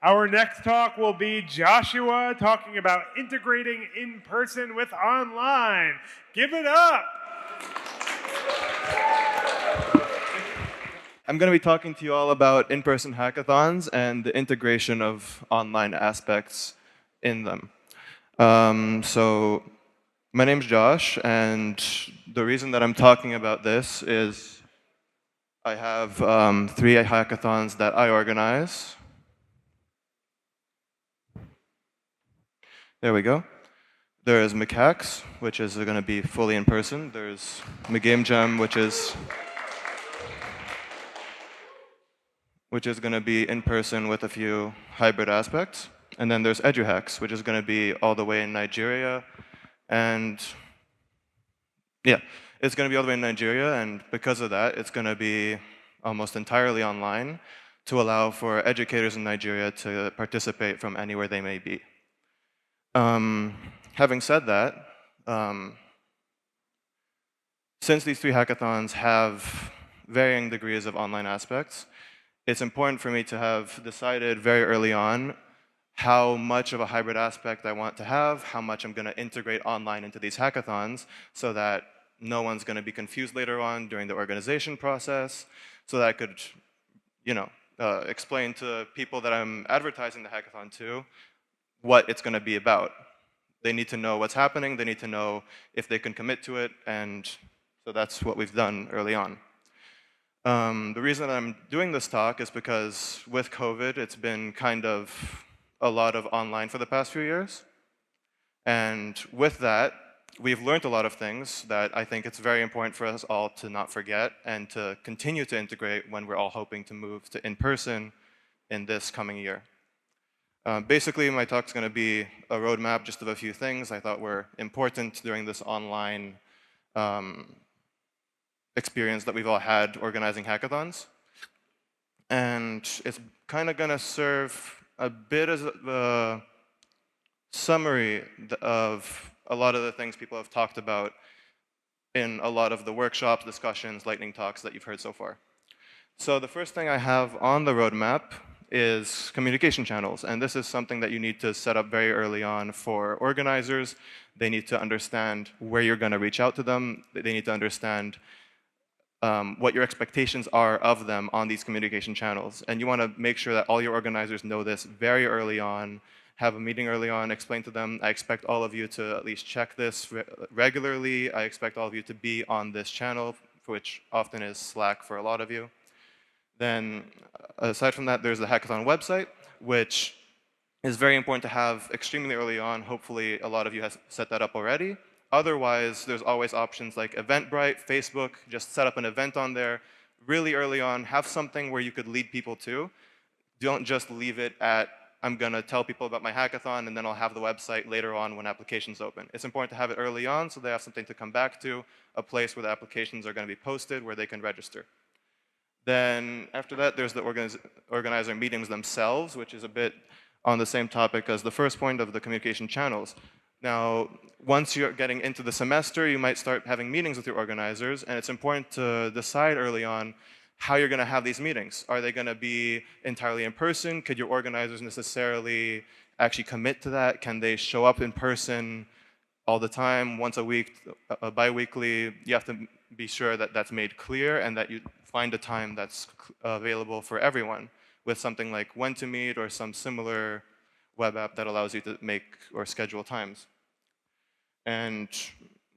Our next talk will be Joshua talking about integrating in-person with online. Give it up! I'm going to be talking to you all about in-person hackathons and the integration of online aspects in them. So my name's Josh, and the reason that I'm talking about this is I have 3 hackathons that I organize. There we go. There's McHacks, which is going to be fully in person. There's McGame Jam, which is going to be in person with a few hybrid aspects. And then there's EduHacks, which is going to be all the way in Nigeria. And yeah, it's going to be all the way in Nigeria. And because of that, it's going to be almost entirely online to allow for educators in Nigeria to participate from anywhere they may be. Having said that, since these 3 hackathons have varying degrees of online aspects, it's important for me to have decided very early on how much of a hybrid aspect I want to have, how much I'm going to integrate online into these hackathons so that no one's going to be confused later on during the organization process, so that I could, explain to people that I'm advertising the hackathon to what it's going to be about. They need to know what's happening, they need to know if they can commit to it, and so that's what we've done early on. The reason I'm doing this talk is because with COVID, it's been kind of a lot of online for the past few years. And with that, we've learned a lot of things that I think it's very important for us all to not forget and to continue to integrate when we're all hoping to move to in-person in this coming year. Basically, my talk's going to be a roadmap just of a few things I thought were important during this online experience that we've all had organizing hackathons. And it's kind of going to serve a bit as a summary of a lot of the things people have talked about in a lot of the workshops, discussions, lightning talks that you've heard so far. So the first thing I have on the roadmap is communication channels. And this is something that you need to set up very early on for organizers. They need to understand where you're going to reach out to them. They need to understand what your expectations are of them on these communication channels. And you want to make sure that all your organizers know this very early on, have a meeting early on, explain to them, I expect all of you to at least check this regularly. I expect all of you to be on this channel, which often is Slack for a lot of you. Then, aside from that, there's the hackathon website, which is very important to have extremely early on. Hopefully, a lot of you have set that up already. Otherwise, there's always options like Eventbrite, Facebook. Just set up an event on there really early on. Have something where you could lead people to. Don't just leave it at, I'm going to tell people about my hackathon, and then I'll have the website later on when applications open. It's important to have it early on so they have something to come back to, a place where the applications are going to be posted where they can register. Then after that, there's the organizer meetings themselves, which is a bit on the same topic as the first point of the communication channels. Now, once you're getting into the semester, you might start having meetings with your organizers, and it's important to decide early on how you're going to have these meetings. Are they going to be entirely in person? Could your organizers necessarily actually commit to that? Can they show up in person all the time, once a week, bi-weekly? You have to be sure that that's made clear and that you find a time that's available for everyone with something like when to meet or some similar web app that allows you to make or schedule times. And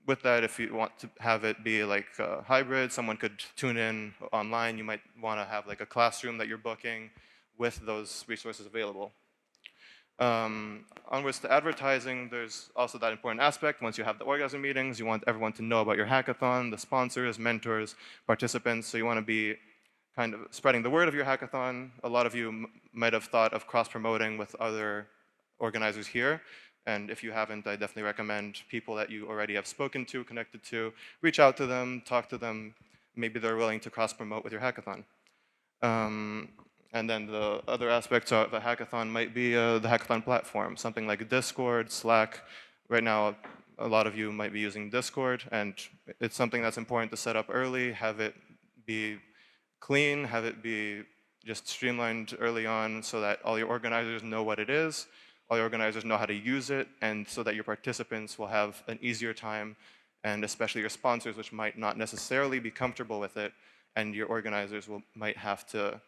with that, if you want to have it be like hybrid, someone could tune in online. You might want to have like a classroom that you're booking with those resources available. Onwards to advertising, there's also that important aspect. Once you have the organizer meetings, you want everyone to know about your hackathon, the sponsors, mentors, participants. So you want to be kind of spreading the word of your hackathon. A lot of you might have thought of cross-promoting with other organizers here. And if you haven't, I definitely recommend people that you already have spoken to, connected to, reach out to them, talk to them. Maybe they're willing to cross-promote with your hackathon. And then the other aspects of a hackathon might be the hackathon platform, something like Discord, Slack. Right now, a lot of you might be using Discord, and it's something that's important to set up early, have it be clean, have it be just streamlined early on so that all your organizers know what it is, all your organizers know how to use it, and so that your participants will have an easier time, and especially your sponsors, which might not necessarily be comfortable with it, and your organizers might have to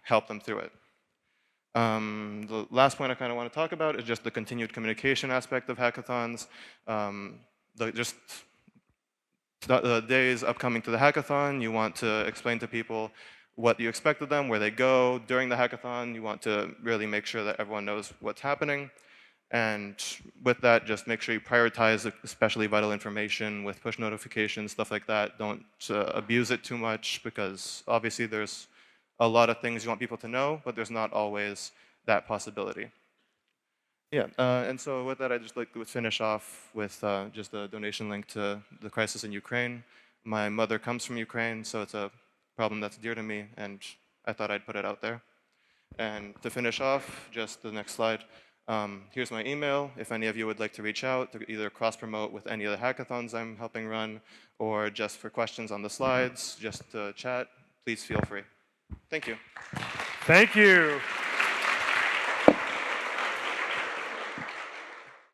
help them through it. The last point I kind of want to talk about is just the continued communication aspect of hackathons. Just the days upcoming to the hackathon, you want to explain to people what you expect of them, where they go during the hackathon. You want to really make sure that everyone knows what's happening. And with that, just make sure you prioritize especially vital information with push notifications, stuff like that. Don't abuse it too much, because obviously there's a lot of things you want people to know, but there's not always that possibility. Yeah, and so with that, I'd just like to finish off with just a donation link to the crisis in Ukraine. My mother comes from Ukraine, so it's a problem that's dear to me, and I thought I'd put it out there. And to finish off, just the next slide, here's my email. If any of you would like to reach out to either cross-promote with any of the hackathons I'm helping run, or just for questions on the slides, just to chat, please feel free. Thank you. Thank you.